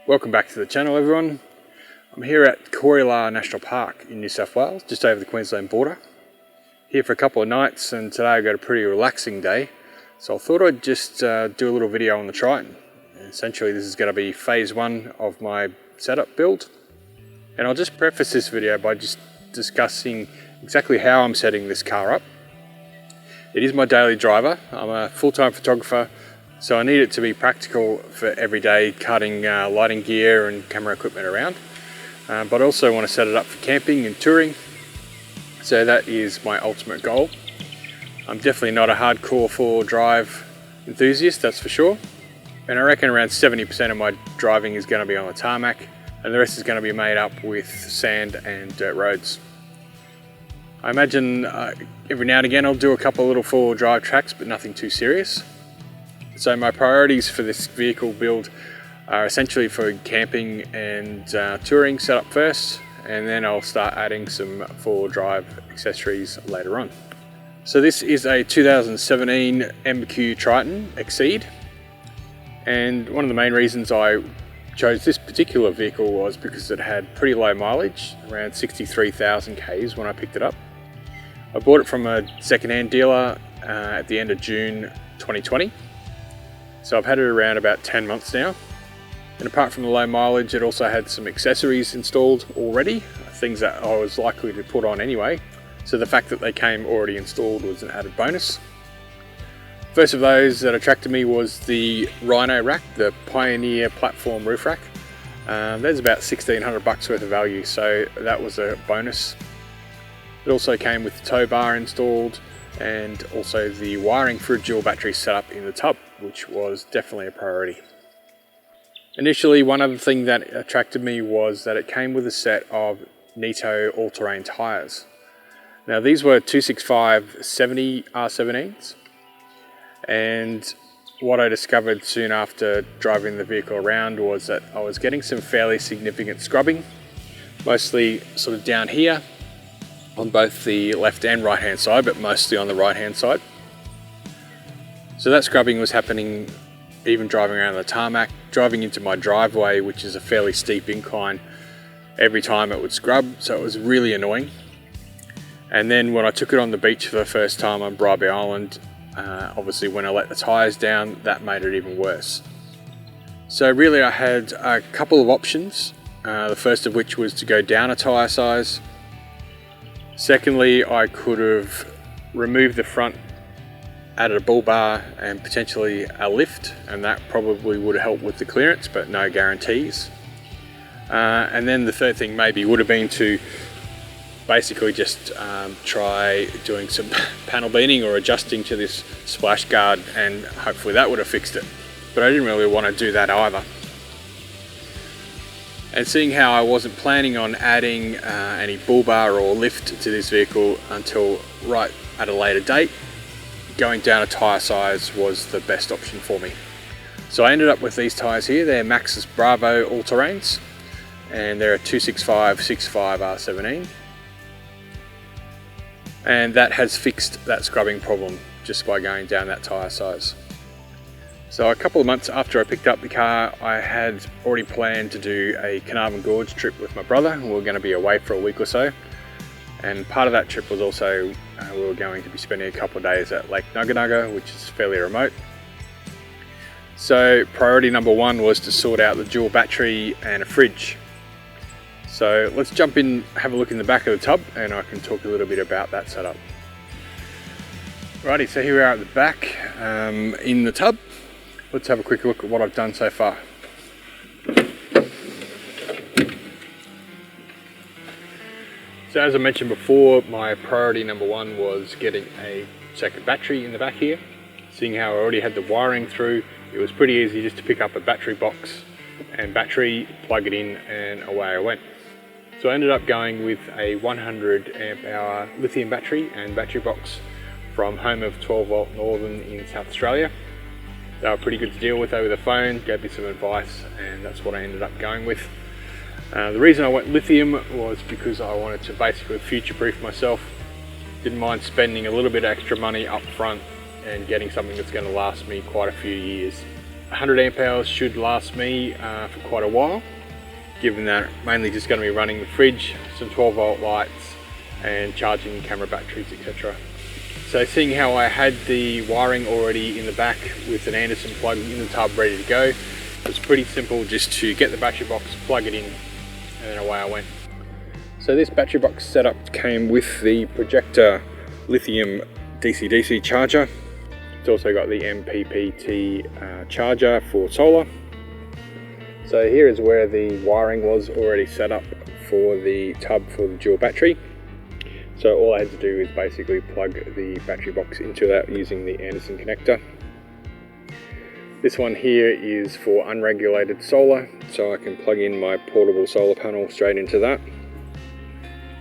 Welcome back to the channel, everyone. I'm here at Corrylar National Park in New South Wales, just over the Queensland border. Here for a couple of nights, and today I've got a pretty relaxing day. So I thought I'd just do a little video on the Triton. Essentially this is going to be phase one of my setup build. And I'll just preface this video by just discussing exactly how I'm setting this car up. It is my daily driver. I'm a full-time photographer, so I need it to be practical for everyday carting lighting gear and camera equipment around. But I also want to set it up for camping and touring. So that is my ultimate goal. I'm definitely not a hardcore four-wheel drive enthusiast, that's for sure. And I reckon around 70% of my driving is going to be on the tarmac, and the rest is going to be made up with sand and dirt roads. I imagine every now and again I'll do a couple of little four-wheel drive tracks, but nothing too serious. So my priorities for this vehicle build are essentially for camping and touring set up first, and then I'll start adding some four-wheel drive accessories later on. So this is a 2017 MQ Triton Exceed, and one of the main reasons I chose this particular vehicle was because it had pretty low mileage, around 63,000 Ks when I picked it up. I bought it from a second-hand dealer at the end of June 2020. So I've had it around about 10 months now. And apart from the low mileage, it also had some accessories installed already, things that I was likely to put on anyway. So the fact that they came already installed was an added bonus. First of those that attracted me was the Rhino rack, the Pioneer platform roof rack. There's about 1,600 bucks worth of value, so that was a bonus. It also came with the tow bar installed, and also the wiring for a dual battery setup in the tub, which was definitely a priority. Initially, one other thing that attracted me was that it came with a set of Nitto all-terrain tyres. Now these were 265/70 R17s, and what I discovered soon after driving the vehicle around was that I was getting some fairly significant scrubbing, mostly sort of down here on both the left and right hand side, but mostly on the right hand side. So that scrubbing was happening even driving around the tarmac, driving into my driveway, which is a fairly steep incline. Every time it would scrub, so it was really annoying. And then when I took it on the beach for the first time on Bribie Island, obviously when I let the tyres down, that made it even worse. So really I had a couple of options, the first of which was to go down a tyre size. Secondly, I could have removed the front, added a bull bar and potentially a lift, and that probably would have helped with the clearance, but no guarantees. And then the third thing maybe would have been to basically just try doing some panel beating or adjusting to this splash guard, and hopefully that would have fixed it. But I didn't really want to do that either. And seeing how I wasn't planning on adding any bull bar or lift to this vehicle until right at a later date, going down a tyre size was the best option for me. So I ended up with these tyres here. They're Maxxis Bravo all-terrains, and they're a 265/65 R17. And that has fixed that scrubbing problem just by going down that tyre size. So a couple of months after I picked up the car, I had already planned to do a Carnarvon Gorge trip with my brother. We were going to be away for a week or so. And part of that trip was also, we were going to be spending a couple of days at Lake Nugga, which is fairly remote. So priority number one was to sort out the dual battery and a fridge. So let's jump in, have a look in the back of the tub, and I can talk a little bit about that setup. Righty, so here we are at the back in the tub. Let's have a quick look at what I've done so far. So as I mentioned before, my priority number one was getting a second battery in the back here. Seeing how I already had the wiring through, it was pretty easy just to pick up a battery box and battery, plug it in, and away I went. So I ended up going with a 100 amp hour lithium battery and battery box from Home of 12 Volt Northern in South Australia. They were pretty good to deal with over the phone, gave me some advice, and that's what I ended up going with. The reason I went lithium was because I wanted to basically future-proof myself. Didn't mind spending a little bit extra money up front and getting something that's going to last me quite a few years. 100 amp hours should last me for quite a while, given that I'm mainly just going to be running the fridge, some 12 volt lights and charging camera batteries, etc. So seeing how I had the wiring already in the back with an Anderson plug in the tub ready to go, it was pretty simple just to get the battery box, plug it in, and then away I went. So this battery box setup came with the projector lithium DC-DC charger. It's also got the MPPT charger for solar. So here is where the wiring was already set up for the tub for the dual battery. So all I had to do is basically plug the battery box into that using the Anderson connector. This one here is for unregulated solar, so I can plug in my portable solar panel straight into that.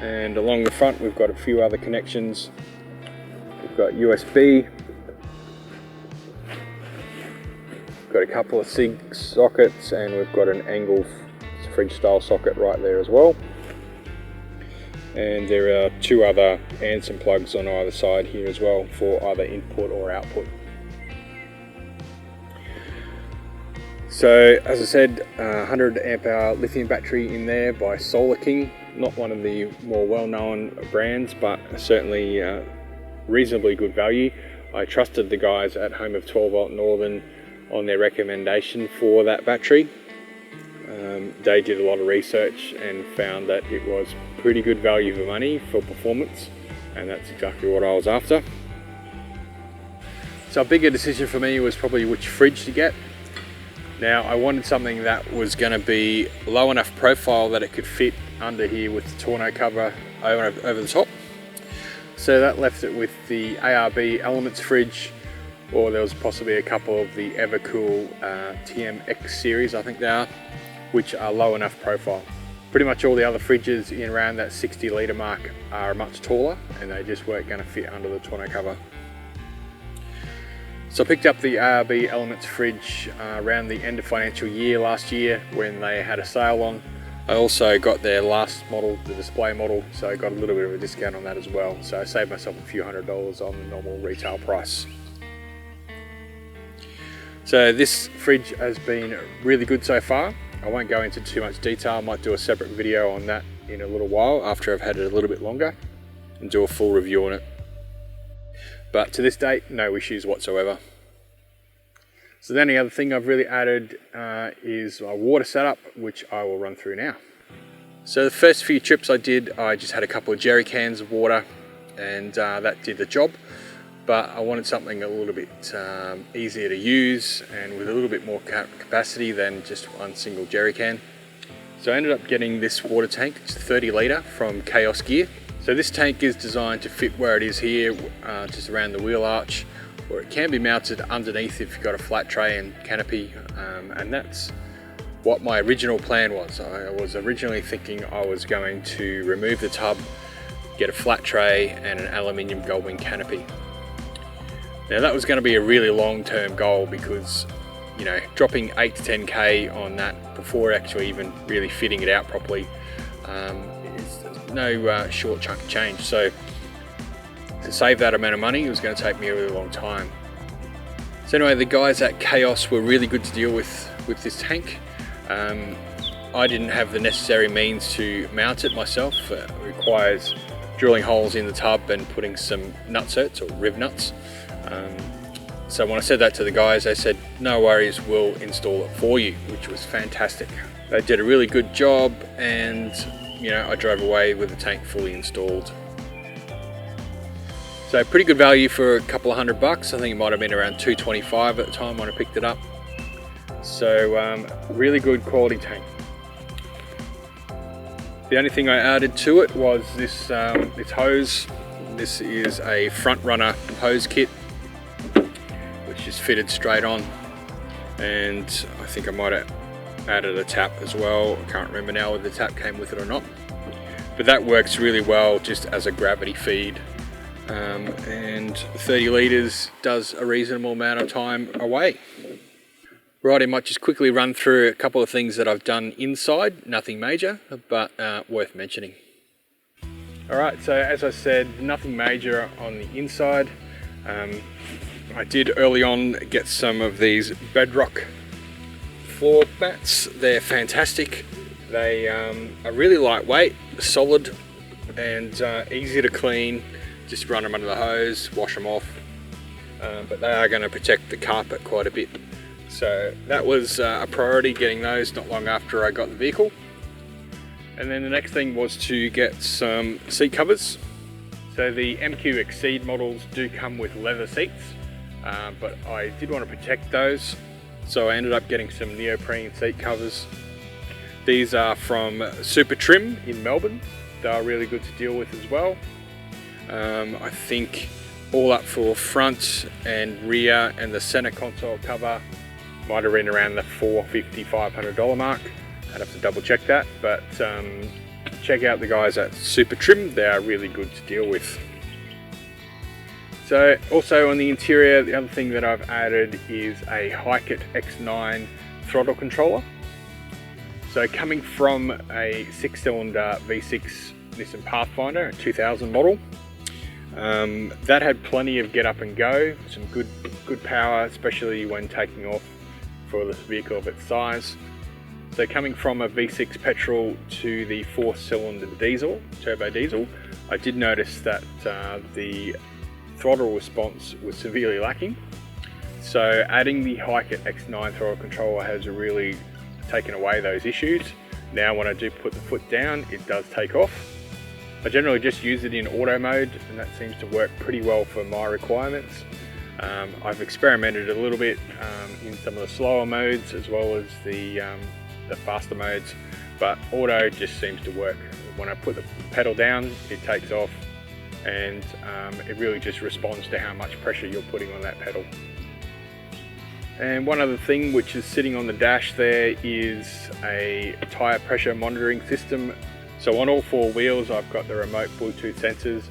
And along the front we've got a few other connections. We've got USB, got a couple of SIG sockets, and we've got an angle fridge style socket right there as well. And there are two other Anderson plugs on either side here as well for either input or output. So as I said, 100 amp hour lithium battery in there by Solar King. Not one of the more well-known brands, but certainly reasonably good value. I trusted the guys at Home of 12 Volt Northern on their recommendation for that battery. They did a lot of research and found that it was pretty good value for money for performance, and that's exactly what I was after. So a bigger decision for me was probably which fridge to get. Now I wanted something that was going to be low enough profile that it could fit under here with the tonneau cover over the top. So that left it with the ARB Elements fridge, or there was possibly a couple of the Evercool TMX series, I think they are, which are low enough profile. Pretty much all the other fridges in around that 60 litre mark are much taller, and they just weren't going to fit under the tonneau cover. So I picked up the ARB Elements fridge around the end of financial year last year when they had a sale on. I also got their last model, the display model, so I got a little bit of a discount on that as well. So I saved myself a few $100s on the normal retail price. So this fridge has been really good so far. I won't go into too much detail. I might do a separate video on that in a little while after I've had it a little bit longer and do a full review on it. But to this date, no issues whatsoever. So the only other thing I've really added is my water setup, which I will run through now. So the first few trips I did, I just had a couple of jerry cans of water, and that did the job. But I wanted something a little bit easier to use and with a little bit more capacity than just one single jerry can. So I ended up getting this water tank. It's 30 litre from Chaos Gear. So this tank is designed to fit where it is here, just around the wheel arch, or it can be mounted underneath if you've got a flat tray and canopy, and that's what my original plan was. I was originally thinking I was going to remove the tub, get a flat tray and an aluminium Goldwing canopy. Now that was going to be a really long-term goal because, you know, dropping 8 to 10k on that before actually even really fitting it out properly is no short chunk of change. So to save that amount of money, it was going to take me a really long time. So anyway, the guys at Chaos were really good to deal with this tank. I didn't have the necessary means to mount it myself. It requires drilling holes in the tub and putting some nutserts or rib nuts. So when I said that to the guys, they said, no worries, we'll install it for you, which was fantastic. They did a really good job, and you know, I drove away with the tank fully installed. So pretty good value for a couple of $100. I think it might have been around $225 at the time when I picked it up. So really good quality tank. The only thing I added to it was this hose. This is a front runner hose kit, which is fitted straight on, and I think I might have added a tap as well. I can't remember now whether the tap came with it or not, but that works really well just as a gravity feed, and 30 litres does a reasonable amount of time away. Right, I might just quickly run through a couple of things that I've done inside, nothing major, but worth mentioning. Alright, so as I said, nothing major on the inside. I did early on get some of these bedrock floor mats. They're fantastic. They are really lightweight, solid, and easy to clean. Just run them under the hose, wash them off. But they are going to protect the carpet quite a bit. So that was a priority, getting those not long after I got the vehicle. And then the next thing was to get some seat covers. So the MQ Exceed models do come with leather seats, but I did want to protect those. So I ended up getting some neoprene seat covers. These are from Super Trim in Melbourne. They are really good to deal with as well. I think all up for front and rear and the center console cover might have been around the $450, $500 mark. I'd have to double check that, but check out the guys at Super Trim. They are really good to deal with. So also on the interior, the other thing that I've added is a Hikit X9 throttle controller. So coming from a 6-cylinder V6 Nissan Pathfinder, a 2000 model, that had plenty of get up and go, some good power, especially when taking off for this vehicle of its size. So coming from a V6 petrol to the 4-cylinder diesel, turbo diesel, I did notice that the throttle response was severely lacking. So adding the Hikit X9 throttle controller has really taken away those issues. Now when I do put the foot down, it does take off. I generally just use it in auto mode, and that seems to work pretty well for my requirements. I've experimented a little bit in some of the slower modes as well as the faster modes, but auto just seems to work. When I put the pedal down, it takes off, and it really just responds to how much pressure you're putting on that pedal. And one other thing which is sitting on the dash there is a tire pressure monitoring system. So on all 4 wheels I've got the remote Bluetooth sensors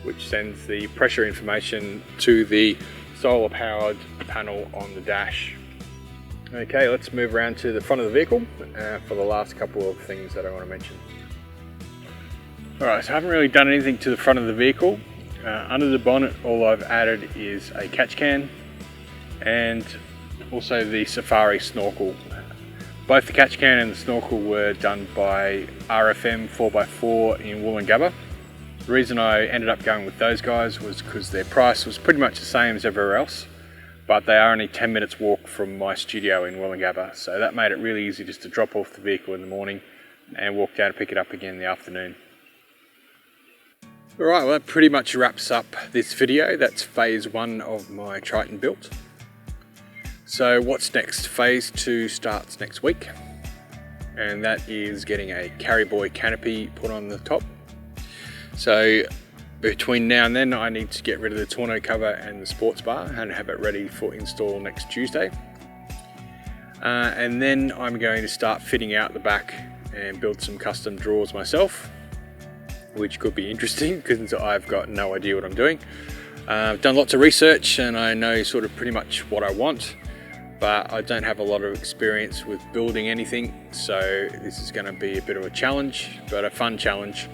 which sends the pressure information to the solar powered panel on the dash. Okay, let's move around to the front of the vehicle for the last couple of things that I want to mention. Alright, so I haven't really done anything to the front of the vehicle. Under the bonnet, all I've added is a catch can and also the Safari snorkel. Both the catch can and the snorkel were done by RFM 4x4 in Woolloongabba. The reason I ended up going with those guys was because their price was pretty much the same as everywhere else, but they are only 10 minutes walk from my studio in Woolloongabba, so that made it really easy just to drop off the vehicle in the morning and walk down to pick it up again in the afternoon. Alright, well that pretty much wraps up this video. That's phase 1 of my Triton build. So what's next? Phase 2 starts next week, and that is getting a carry boy canopy put on the top. So between now and then I need to get rid of the tonneau cover and the sports bar and have it ready for install next Tuesday. And then I'm going to start fitting out the back and build some custom drawers myself, which could be interesting because I've got no idea what I'm doing. I've done lots of research and I know sort of pretty much what I want, but I don't have a lot of experience with building anything, so this is going to be a bit of a challenge, but a fun challenge,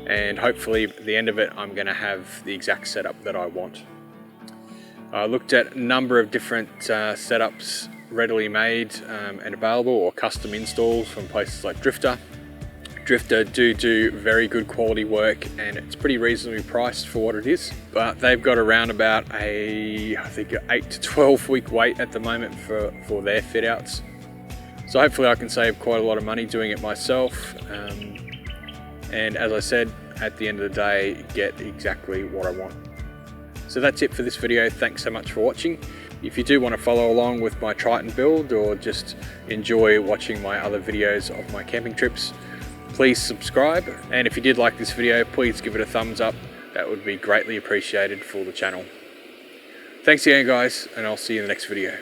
and hopefully at the end of it I'm going to have the exact setup that I want. I looked at a number of different setups readily made and available, or custom installs from places like Drifter. Drifter do very good quality work and it's pretty reasonably priced for what it is, but they've got around about I think 8 to 12 week wait at the moment for their fit outs. So hopefully I can save quite a lot of money doing it myself, and as I said, at the end of the day get exactly what I want. So that's it for this video. Thanks so much for watching. If you do want to follow along with my Triton build or just enjoy watching my other videos of my camping trips, please subscribe, and if you did like this video, please give it a thumbs up. That would be greatly appreciated for the channel. Thanks again guys, and I'll see you in the next video.